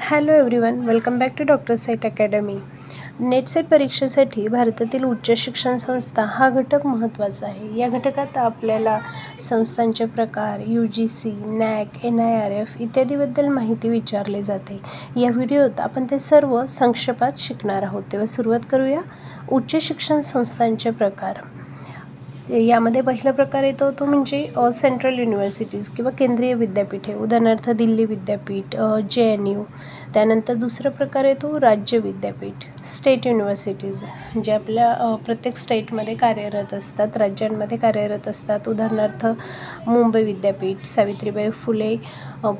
Hello everyone, welcome back to doctor site academy. NET SET परीक्षेसाठी भारतातील उच्च शिक्षण संस्था हा घटक महत्त्वाचा आहे. या घटकात आपल्याला संस्थांचे प्रकार, UGC, NAC, NIRF इत्यादीबद्दल माहिती विचारली जाते. या व्हिडिओत आपण ते सर्व संक्षेपात शिकणार आहोत. तेव्हा सुरुवात करूया. उच्च शिक्षण संस्थांचे प्रकार. यामध्ये पहिला प्रकार येतो तो म्हणजे सेंट्रल युनिव्हर्सिटीज किंवा केंद्रीय विद्यापीठे, उदाहरणार्थ दिल्ली विद्यापीठ, JNU. त्यानंतर दुसरा प्रकार येतो राज्य विद्यापीठ, स्टेट युनिव्हर्सिटीज, जे आपल्या प्रत्येक स्टेटमध्ये कार्यरत असतात, राज्यांमध्ये कार्यरत असतात. उदाहरणार्थ मुंबई विद्यापीठ, सावित्रीबाई फुले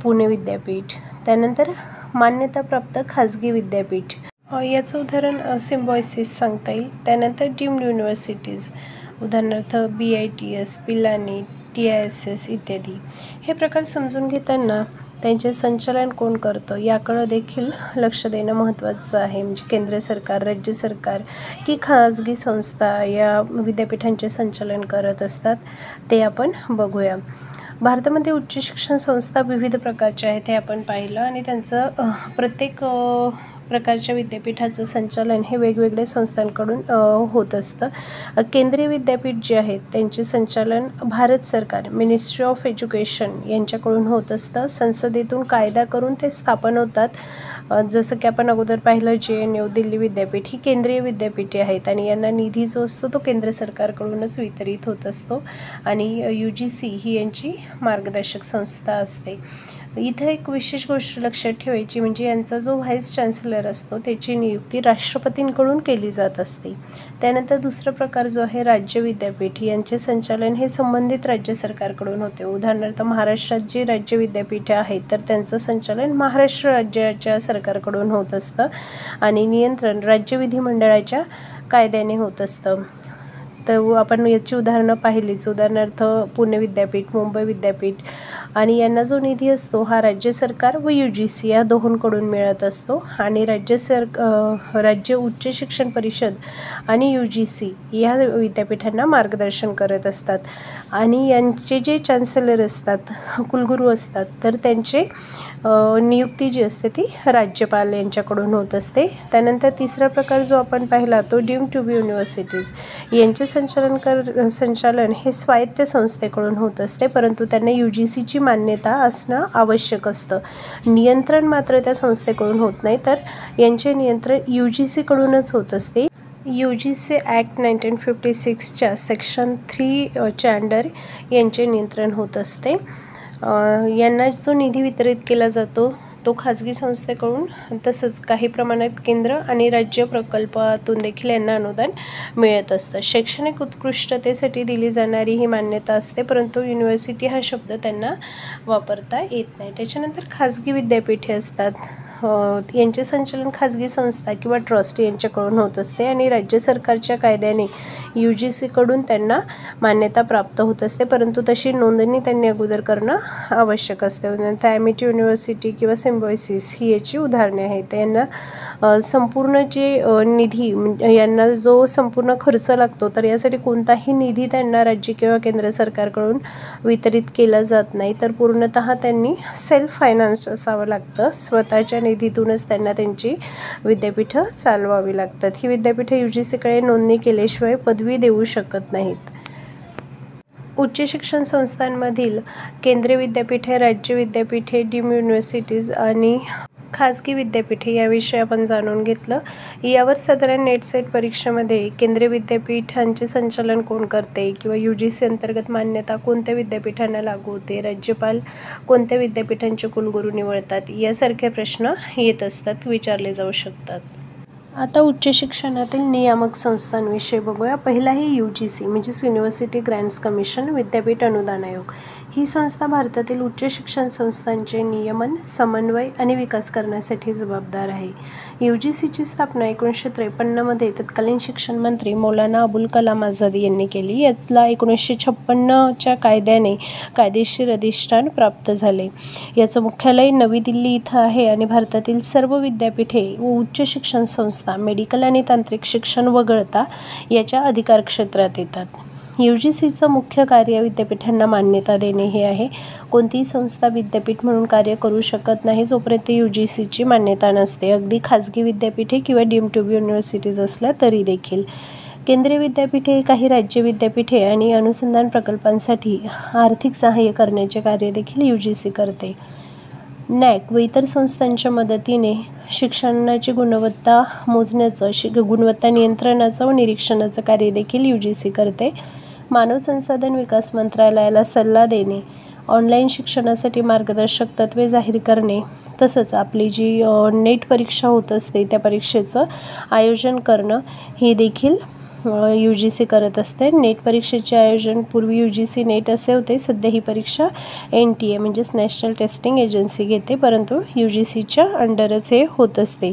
पुणे विद्यापीठ. त्यानंतर मान्यताप्राप्त खाजगी विद्यापीठ, याचं उदाहरण सिम्बायोसिस सांगता येईल. त्यानंतर डीम्ड युनिव्हर्सिटीज, उदाहरणार्थ BITS, पिलानी, TISS इत्यादी. हे प्रकार समजून घेताना त्यांचे संचालन कोण करतं याकडे देखील लक्ष देणं महत्त्वाचं आहे. म्हणजे केंद्र सरकार, राज्य सरकार की खाजगी संस्था या विद्यापीठांचे संचालन करत असतात ते आपण बघूया. भारतामध्ये उच्च शिक्षण संस्था विविध प्रकारच्या आहेत हे आपण पाहिलं आणि त्यांचं प्रत्येक प्रकारच्या विद्यापीठाचं संचालन हे वेगवेगळ्या संस्थांकडून होत असतं. केंद्रीय विद्यापीठ जे आहेत त्यांचे संचालन भारत सरकार, मिनिस्ट्री ऑफ एज्युकेशन यांच्याकडून होत असतं. संसदेतून कायदा करून ते स्थापन होतात. जसं की आपण अगोदर पाहिलं JNU, दिल्ली विद्यापीठ ही केंद्रीय विद्यापीठे आहेत आणि यांना निधी जो असतो तो केंद्र सरकारकडूनच वितरित होत असतो आणि UGC ही यांची मार्गदर्शक संस्था असते. इथं एक विशेष गोष्ट लक्षात ठेवायची म्हणजे यांचा जो व्हाईस चान्सलर असतो त्याची नियुक्ती राष्ट्रपतींकडून केली जात असते. त्यानंतर दुसरा प्रकार जो आहे राज्य विद्यापीठ, यांचे संचालन हे संबंधित राज्य सरकारकडून होते. उदाहरणार्थ महाराष्ट्रात जी राज्य विद्यापीठे आहेत तर त्यांचं संचालन महाराष्ट्र राज्याच्या सरकारकडून होत असतं आणि नियंत्रण राज्य विधिमंडळाच्या कायद्याने होत असतं. तर आपण याची उदाहरणं पाहिलीच. उदाहरणार्थ पुणे विद्यापीठ, मुंबई विद्यापीठ आणि यांना जो निधी असतो हा राज्य सरकार व UGC या दोहोंकडून मिळत असतो आणि राज्य उच्च शिक्षण परिषद आणि UGC या विद्यापीठांना मार्गदर्शन करत असतात आणि यांचे जे चान्सलर असतात, कुलगुरू असतात, तर त्यांचे नियुक्ती जी असते ती राज्यपाल यांच्याकडून होत असते. त्यानंतर तिसरा प्रकार जो आपण पाहिला तो डीम्ड टू बी युनिव्हर्सिटीज, यांचे संचालन हे स्वायत्त संस्थेकडून होत असते, परंतु त्यांना UGCची मान्यता असणं आवश्यक असतं. नियंत्रण मात्र त्या संस्थेकडून होत नाही, तर यांचे नियंत्रण UGCकडूनच होत असते. UGC ॲक्ट 1956च्या सेक्शन 3 च्या अंडर यांचे नियंत्रण होत असते. यांना जो निधी वितरित केला जातो तो खाजगी संस्थेकडून, तसंच काही प्रमाणात केंद्र आणि राज्य प्रकल्पातून देखील यांना अनुदान मिळत असतं. शैक्षणिक उत्कृष्टतेसाठी दिली जाणारी ही मान्यता असते, परंतु युनिव्हर्सिटी हा शब्द त्यांना वापरता येत नाही. त्याच्यानंतर खाजगी विद्यापीठे असतात. यांचे संचालन खाजगी संस्था किंवा ट्रस्ट यांच्याकडून होत असते आणि राज्य सरकारच्या कायद्याने UGCकडून त्यांना मान्यता प्राप्त होत असते, परंतु तशी नोंदणी त्यांनी अगोदर करणं आवश्यक असते. उदाहरणार्थ अमिटी युनिव्हर्सिटी किंवा सिम्बायोसिस ही याची उदाहरणे आहेत. यांना संपूर्ण जे निधी यांना जो संपूर्ण खर्च लागतो तर यासाठी कोणताही निधी त्यांना राज्य किंवा केंद्र सरकारकडून वितरित केला जात नाही, तर पूर्णतः त्यांनी सेल्फ फायनान्स्ड असावं लागतं. स्वतःच्या निधीतूनच त्यांना त्यांची विद्यापीठं चालवावी लागतात. ही विद्यापीठं UGCकडे नोंदणी केल्याशिवाय पदवी देऊ शकत नाहीत. उच्च शिक्षण संस्थांमधील केंद्रीय विद्यापीठे, राज्य विद्यापीठे, डीम्ड युनिव्हर्सिटीज आणि खाजगी विद्यापीठे याविषयी आपण जाणून घेतलं. यावर साधारण नेट सेट परीक्षेमध्ये केंद्रीय विद्यापीठांचे संचालन कोण करते किंवा UGC अंतर्गत मान्यता कोणत्या विद्यापीठांना लागू होते, राज्यपाल कोणत्या विद्यापीठांचे कुलगुरू निवडतात यासारखे प्रश्न येत असतात, विचारले जाऊ शकतात. आता उच्च शिक्षणातील नियामक संस्थांविषयी बघूया. पहिला आहे UGC म्हणजेच युनिव्हर्सिटी ग्रँट्स कमिशन, विद्यापीठ अनुदान आयोग. ही संस्था भारतातील उच्च शिक्षण संस्थांचे नियमन, समन्वय आणि विकास करण्यासाठी जबाबदार आहे. UGCची स्थापना 1953मध्ये तत्कालीन शिक्षण मंत्री मौलाना अबुल कलाम आझाद यांनी केली. यातला 1956च्या कायद्याने कायदेशीर अधिष्ठान प्राप्त झाले. याचं मुख्यालय नवी दिल्ली इथं आहे आणि भारतातील सर्व विद्यापीठे व उच्च शिक्षण संस्था मेडिकल आणि तांत्रिक शिक्षण वगळता याच्या अधिकार क्षेत्रात येतात. UGCचं मुख्य कार्य विद्यापीठांना मान्यता देणे हे आहे. कोणतीही संस्था विद्यापीठ म्हणून कार्य करू शकत नाही जोपर्यंत UGCची मान्यता नसते, अगदी खाजगी विद्यापीठे किंवा डीम्ड टू बी युनिव्हर्सिटीज असल्या तरी देखील. केंद्रीय विद्यापीठे, काही राज्य विद्यापीठे आणि अनुसंधान प्रकल्पांसाठी आर्थिक सहाय्य करण्याचे कार्य देखील UGC करते. NAAC व इतर संस्थांच्या मदतीने शिक्षणाची गुणवत्ता मोजण्याचं, गुणवत्ता नियंत्रणाचं व निरीक्षणाचं कार्य देखील UGC करते. मानव संसाधन विकास मंत्रालयाला सल्ला देणे, ऑनलाईन शिक्षणासाठी मार्गदर्शक तत्त्वे जाहीर करणे, तसंच आपली जी नेट परीक्षा होत असते त्या परीक्षेचं आयोजन करणं हे देखील UGC करत असते. नेट परीक्षेचे आयोजन पूर्वी UGC नेट असे होते, सध्या ही परीक्षा NTA म्हणजेच नॅशनल टेस्टिंग एजन्सी घेते, परंतु UGCच्या अंडरच हे होत असते.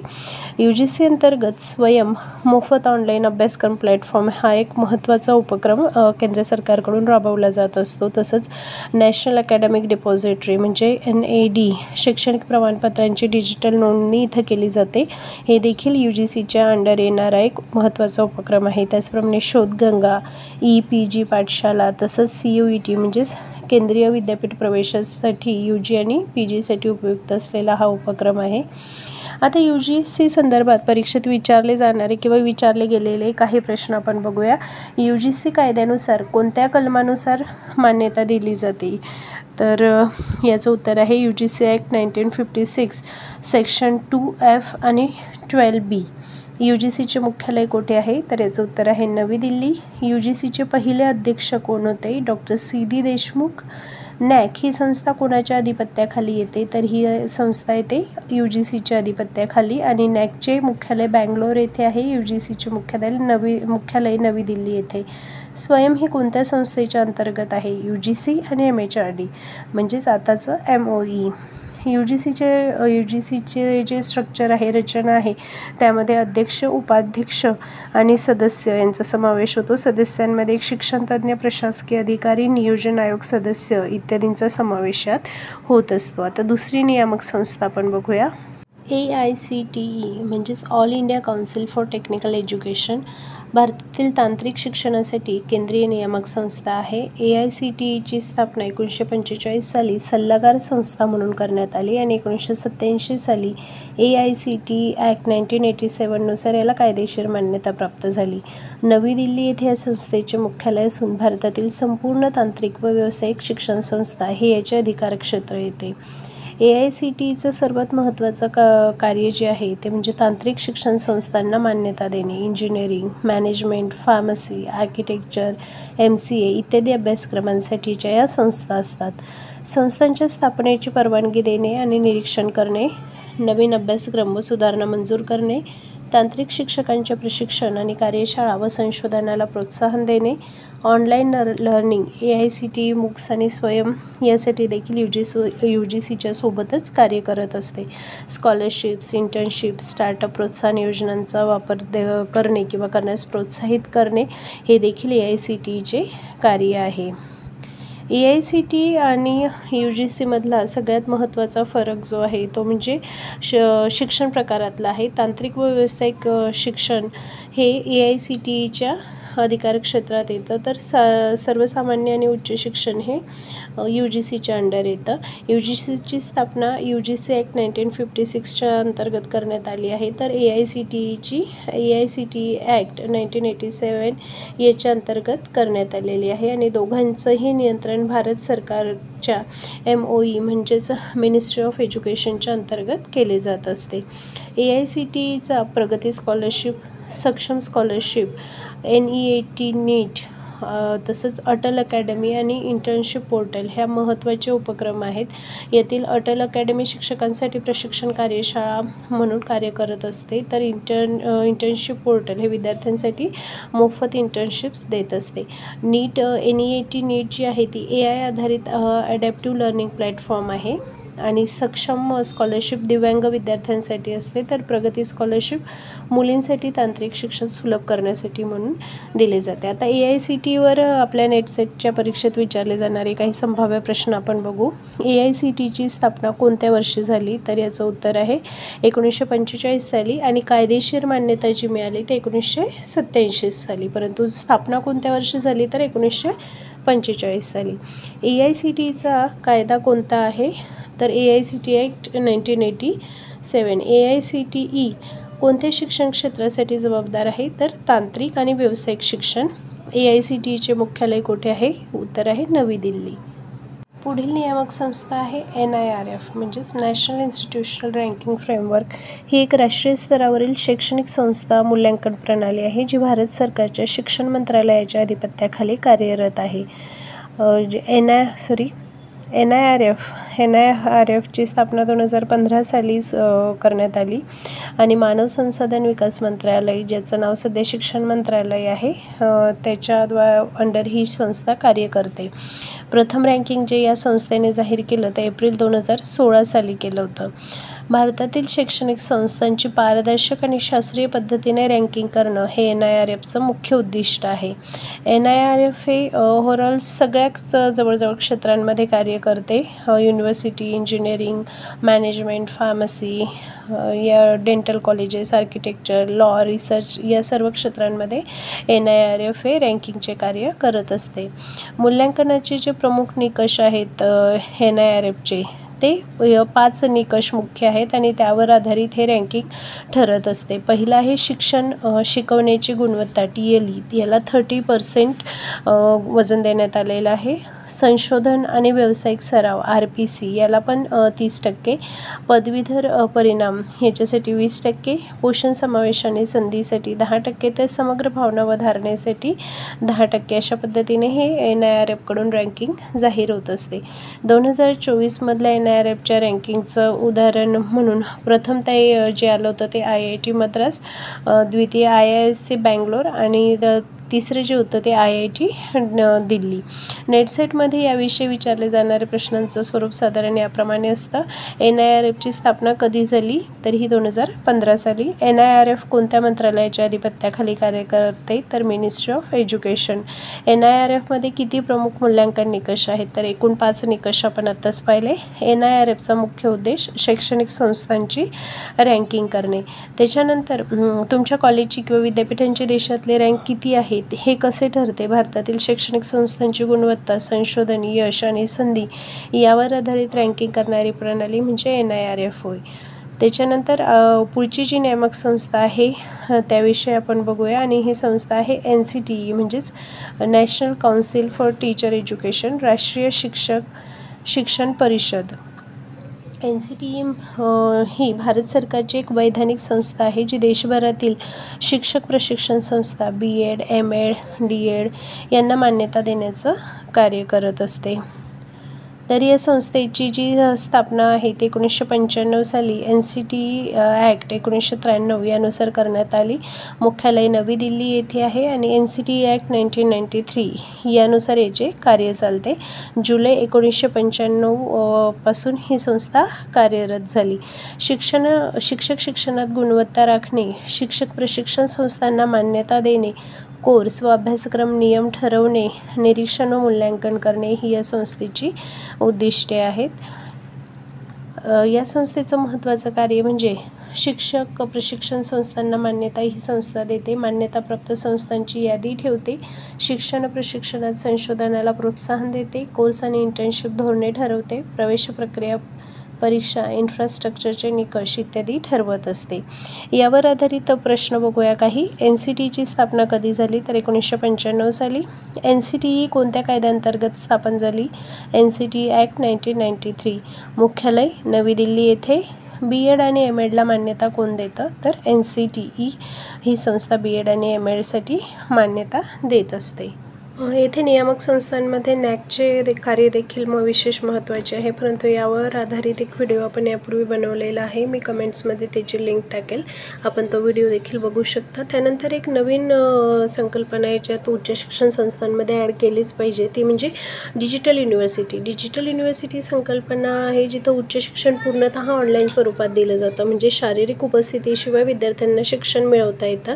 UGC अंतर्गत स्वयं मोफत ऑनलाईन अभ्यासक्रम प्लॅटफॉर्म हा एक महत्त्वाचा उपक्रम केंद्र सरकारकडून राबवला जात असतो. तसंच नॅशनल अकॅडमिक डिपॉझिटरी म्हणजे NAD शैक्षणिक प्रमाणपत्रांची डिजिटल नोंदणी इथं केली जाते. हे देखील UGCच्या अंडर येणारा एक महत्त्वाचा उपक्रम आहे. त्याचप्रमाणे शोधगंगा, EPG पाठशाला, तसंच CUET म्हणजेच केंद्रीय विद्यापीठ प्रवेशासाठी UG आणि PGसाठी उपयुक्त असलेला हा उपक्रम आहे. आता UGC संदर्भात परीक्षेत विचारले जाणारे किंवा विचारले गेलेले काही प्रश्न आपण बघूया. UGC कायद्यानुसार कोणत्या कलमानुसार मान्यता दिली जाते? तर याचं उत्तर आहे UGC ॲक्ट 1956 सेक्शन 2F आणि 12B. UGCचे मुख्यालय कोठे आहे? तर याचं उत्तर आहे नवी दिल्ली. UGCचे पहिले अध्यक्ष कोण होते? Doctor CD Deshmukh. NAAC ही संस्था कोणाच्या अधिपत्याखाली येते? तर ही संस्था येते UGCच्या अधिपत्याखाली आणि NAACचे मुख्यालय बँगलोर येथे आहे. UGCचे मुख्यालय नवी दिल्ली येथे. स्वयं ही कोणत्या संस्थेच्या अंतर्गत आहे? UGC आणि MHRD म्हणजेच आताचं MOE. UGCचे जे स्ट्रक्चर आहे, रचना आहे, त्यामध्ये अध्यक्ष, उपाध्यक्ष आणि सदस्य यांचा समावेश होतो. सदस्यांमध्ये एक शिक्षणतज्ज्ञ, प्रशासकीय अधिकारी, नियोजन आयोग सदस्य इत्यादींचा समावेश यात होत असतो. आता दुसरी नियामक संस्था आपण बघूया. AICTE म्हणजेच all India council for technical education भारतातील तांत्रिक शिक्षणासाठी केंद्रीय नियामक संस्था आहे. AICTEची स्थापना 1945 साली सल्लागार संस्था म्हणून करण्यात आली आणि 1987 साली AICTE ॲक्ट 1987 नुसार याला कायदेशीर मान्यता प्राप्त झाली. नवी दिल्ली येथे या संस्थेचे मुख्यालय असून भारतातील संपूर्ण तांत्रिक व व्यावसायिक शिक्षण संस्था हे याचे अधिकारक्षेत्र येते. AICTEचं सर्वात महत्त्वाचं कार्य जे आहे ते म्हणजे तांत्रिक शिक्षण संस्थांना मान्यता देणे. Engineering, management, pharmacy, architecture, MCA इत्यादी अभ्यासक्रमांसाठीच्या या संस्था असतात. संस्थांच्या स्थापनेची परवानगी देणे आणि निरीक्षण करणे, नवीन अभ्यासक्रम व सुधारणा मंजूर करणे, तांत्रिक शिक्षकांचे प्रशिक्षण आणि कार्यशाळा व संशोधनाला प्रोत्साहन देणे, ऑनलाईन लर्निंग, AICTE MOOCs आणि स्वयं यासाठी देखील UGCच्या सोबतच कार्य करत असते. स्कॉलरशिप्स, इंटर्नशिप, स्टार्टअप प्रोत्साहन योजनांचा वापर करणे किंवा करण्यास प्रोत्साहित करणे हे देखील AICTEचे कार्य आहे. AICTE आणि UGCमधला सगळ्यात महत्त्वाचा फरक जो आहे तो म्हणजे शिक्षण प्रकारातला आहे. तांत्रिक व व्यावसायिक शिक्षण हे AICTEच्या अधिकार क्षेत्रात येतं, तर सर्वसामान्य आणि उच्च शिक्षण हे UGCच्या अंडर येतं. UGCची स्थापना UGC ॲक्ट 1956च्या अंतर्गत करण्यात आली आहे, तर AICTE ॲक्ट 1987 याच्या अंतर्गत करण्यात आलेली आहे आणि दोघांचंही नियंत्रण भारत सरकारच्या MOE म्हणजेच मिनिस्ट्री ऑफ एज्युकेशनच्या अंतर्गत केले जात असते. AICTEचा प्रगती स्कॉलरशिप, सक्षम स्कॉलरशिप, NEAT नीट, तसंच अटल अकॅडमी आणि इंटर्नशिप पोर्टल ह्या महत्त्वाचे उपक्रम आहेत. यातील अटल अकॅडमी शिक्षकांसाठी प्रशिक्षण कार्यशाळा म्हणून कार्य करत असते, तर इंटर्नशिप पोर्टल हे विद्यार्थ्यांसाठी मोफत इंटर्नशिप्स देत असते. NEAT नीट जी आहे ती AI आधारित ॲडॅप्टिव्ह लर्निंग प्लॅटफॉर्म आहे. आणि सक्षम स्कॉलरशिप दिव्यांग विद्यार्थ्यांसाठी असते, तर प्रगती स्कॉलरशिप मुलींसाठी तांत्रिक शिक्षण सुलभ करण्यासाठी म्हणून दिले जाते. आता AICTEवर आपल्या नेट सेटच्या परीक्षेत विचारले जाणारे काही संभाव्य प्रश्न आपण बघू. AICTEची स्थापना कोणत्या वर्षी झाली? तर याचं उत्तर आहे 1945 साली आणि कायदेशीर मान्यता जी मिळाली ते 1987 साली. परंतु स्थापना कोणत्या वर्षी झाली? तर 1945 साली. AICTEचा कायदा कोणता आहे? तर AICTE ॲक्ट 1987. AICTE कोणत्या शिक्षण क्षेत्रासाठी जबाबदार आहे? तर तांत्रिक आणि व्यावसायिक शिक्षण. AICTEचे मुख्यालय कुठे आहे? उत्तर आहे नवी दिल्ली. पुढील नियामक संस्था आहे NIRF म्हणजेच नॅशनल इन्स्टिट्यूशनल रँकिंग फ्रेमवर्क. ही एक राष्ट्रीय स्तरावरील शैक्षणिक संस्था मूल्यांकन प्रणाली आहे जी भारत सरकारच्या शिक्षण मंत्रालयाच्या अधिपत्याखाली कार्यरत आहे. NIRFची स्थापना 2015 साली करण्यात आली आणि मानव संसाधन विकास मंत्रालय, ज्याचं नाव सध्या शिक्षण मंत्रालय आहे, त्याच्या अंडर ही संस्था कार्य करते. प्रथम रँकिंग जे या संस्थेने जाहीर केलं ते एप्रिल 2016 साली केलं होतं. भारतातील शैक्षणिक संस्थांची पारदर्शक आणि शास्त्रीय पद्धतीने रँकिंग करणं हे NIRFचं मुख्य उद्दिष्ट आहे. NIRF हे ओव्हरऑल सगळ्याच जवळजवळ क्षेत्रांमध्ये कार्य करते. युनिव्हर्सिटी, इंजिनिअरिंग, मॅनेजमेंट, फार्मसी, या dental colleges, architecture, law, research या सर्व क्षेत्रांमध्ये NIRF हे रँकिंगचे कार्य करत असते. मूल्यांकनाचे जे प्रमुख निकष आहेत NIRFचे ते 5 निकष मुख्य आहेत आणि त्यावर आधारित हे रँकिंग ठरत असते. पहिला आहे शिकवण्याची गुणवत्ता TLE, याला 30% वजन देण्यात आलेलं आहे. संशोधन आणि व्यावसायिक सराव RPC, याला पण 30%. पदवीधर परिणाम ह्याच्यासाठी 20%. पोषण समावेश आणि संधीसाठी 10%, तर समग्र भावना व धारणेसाठी 10%. अशा पद्धतीने हे NIRFकडून रँकिंग जाहीर होत असते. 2024 मधल्या NIRFच्या रँकिंगचं उदाहरण म्हणून प्रथम ते जे आलं होतं ते IIT मद्रास, द्वितीय IISc बँगलोर आणि तिसरं जे होतं ते IIT दिल्ली. नेटसेटमध्ये याविषयी विचारले जाणारे प्रश्नांचं स्वरूप साधारण याप्रमाणे असतं. NIRFची स्थापना कधी झाली? तर ही 2015 साली. NIRF कोणत्या मंत्रालयाच्या अधिपत्याखाली कार्य करते? तर मिनिस्ट्री ऑफ एज्युकेशन. NIRFमध्ये किती प्रमुख मूल्यांकन निकष आहेत? तर एकूण 5 निकष आपण आत्ताच पाहिले. NIRFचा मुख्य उद्देश शैक्षणिक संस्थांची रँकिंग करणे. त्याच्यानंतर तुमच्या कॉलेजची किंवा विद्यापीठांची देशातले रँक किती आहेत हे कसे ठरते? भारतातील शैक्षणिक संस्थांची गुणवत्ता, संशोधन, यश आणि संधी यावर आधारित रँकिंग करणारी प्रणाली म्हणजे NIRF होय. त्याच्यानंतर पुढची जी नियामक संस्था आहे त्याविषयी आपण बघूया आणि ही संस्था आहे NCTE म्हणजेच national council for teacher education, राष्ट्रीय शिक्षण परिषद. NCTE ही भारत सरकारची एक वैधानिक संस्था आहे जी देशभरातील शिक्षक प्रशिक्षण संस्था BEd, MEd, DEd यांना मान्यता देण्याचं कार्य करत असते. तर या संस्थेची जी स्थापना आहे ती 1995 साली NCTE ॲक्ट 1993 यानुसार करण्यात आली. मुख्यालय नवी दिल्ली येथे आहे आणि NCTE ॲक्ट 1993 यानुसार याचे कार्य चालते. जुलै 1995 पासून ही संस्था कार्यरत झाली. शिक्षक शिक्षणात गुणवत्ता राखणे, शिक्षक प्रशिक्षण संस्थांना मान्यता देणे, कोर्स व अभ्यासक्रम नियम ठरवणे, निरीक्षण व मूल्यांकन करणे ही या संस्थेची उद्दिष्टे आहेत. या संस्थेचं महत्त्वाचं कार्य म्हणजे शिक्षक प्रशिक्षण संस्थांना मान्यता ही संस्था देते, मान्यताप्राप्त संस्थांची यादी ठेवते, शिक्षण प्रशिक्षणात संशोधनाला प्रोत्साहन देते, कोर्स आणि इंटर्नशिप धोरणे ठरवते, प्रवेश प्रक्रिया, परीक्षा, इन्फ्रास्ट्रक्चरचे निकष इत्यादी ठरवत असते. यावर आधारित प्रश्न बघूया काही. NCTEची स्थापना कधी झाली? तर 1995 साली. NCTE कोणत्या कायद्याअंतर्गत स्थापन झाली? NCTE act 1993. मुख्यालय नवी दिल्ली येथे. BEd आणि MEdला मान्यता कोण देतं? तर NCTE ही संस्था BEd आणि MEdसाठी मान्यता देत असते. येथे नियामक संस्थांमध्ये नॅकचे कार्य देखील विशेष महत्त्वाचे आहे, परंतु यावर आधारित एक व्हिडिओ आपण यापूर्वी बनवलेला आहे. मी कमेंट्समध्ये त्याची लिंक टाकेल, आपण तो व्हिडिओ देखील बघू शकता. त्यानंतर एक नवीन संकल्पना याच्यात उच्च शिक्षण संस्थांमध्ये ॲड केलीच पाहिजे, ती म्हणजे डिजिटल युनिव्हर्सिटी. डिजिटल युनिव्हर्सिटी संकल्पना आहे जिथं उच्च शिक्षण पूर्णतः ऑनलाईन स्वरूपात दिलं जातं, म्हणजे शारीरिक उपस्थितीशिवाय विद्यार्थ्यांना शिक्षण मिळवता येतं.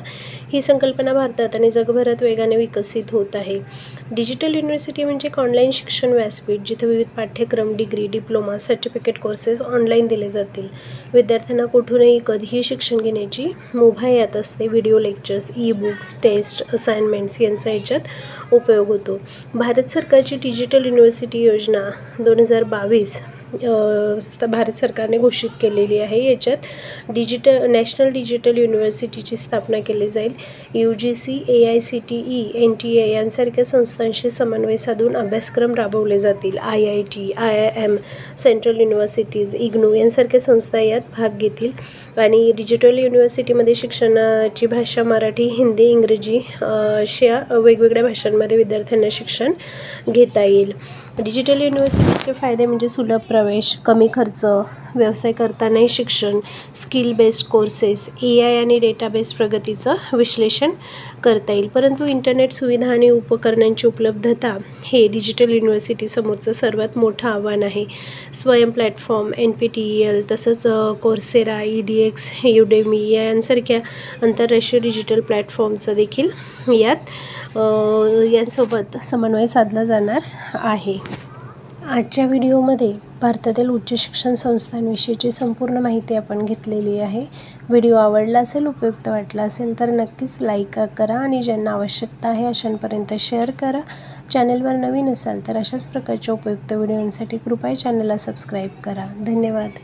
ही संकल्पना भारतात आणि जगभरात वेगाने विकसित होत आहे. डिजिटल युनिव्हर्सिटी म्हणजे एक ऑनलाईन शिक्षण व्यासपीठ जिथे विविध पाठ्यक्रम, degree, diploma, certificate courses online दिले जातील. विद्यार्थ्यांना कुठूनही कधीही शिक्षण घेण्याची मुभा यात असते. Video lectures, e books, test, assignments यांचा याच्यात उपयोग होतो. भारत सरकारची डिजिटल युनिव्हर्सिटी योजना 2022 भारत सरकारने घोषित केलेली आहे. याच्यात नॅशनल डिजिटल युनिव्हर्सिटीची स्थापना केली जाईल. UGC, AICTE, NTA यांसारख्या संस्थांशी समन्वय साधून अभ्यासक्रम राबवले जातील. IIT, IIM, central universities, IGNOU यांसारख्या संस्था यात भाग घेतील. आणि डिजिटल युनिव्हर्सिटीमध्ये शिक्षणाची भाषा मराठी, हिंदी, इंग्रजी अशा वेगवेगळ्या भाषांमध्ये विद्यार्थ्यांना शिक्षण घेता येईल. डिजिटल युनिव्हर्सिटीचे फायदे म्हणजे सुलभ प्रवेश, कमी खर्च, व्यवसाय करतानाही शिक्षण, स्किल बेस्ड कोर्सेस, AI आणि डेटाबेस प्रगतीचं विश्लेषण करता येईल. परंतु इंटरनेट सुविधा आणि उपकरणांची उपलब्धता हे डिजिटल युनिव्हर्सिटीसमोरचं सर्वात मोठं आव्हान आहे. स्वयं प्लॅटफॉर्म, NPTEL तसंच कोर्सेरा, EDX, Udemy यांसारख्या आंतरराष्ट्रीय डिजिटल प्लॅटफॉर्मचा देखील यांसोबत समन्वय साधला जाणार आहे. आजच्या व्हिडिओमध्ये भारतातील उच्च शिक्षण संस्थांविषयीची संपूर्ण माहिती आपण घेतलेली आहे. व्हिडिओ आवडला असेल, उपयुक्त वाटला असेल तर नक्कीच लाईक करा आणि ज्यांना आवश्यकता आहे अशांपर्यंत शेअर करा. चॅनलवर नवीन असाल तर अशाच प्रकारच्या उपयुक्त व्हिडिओंसाठी कृपया चॅनलला सबस्क्राईब करा. धन्यवाद.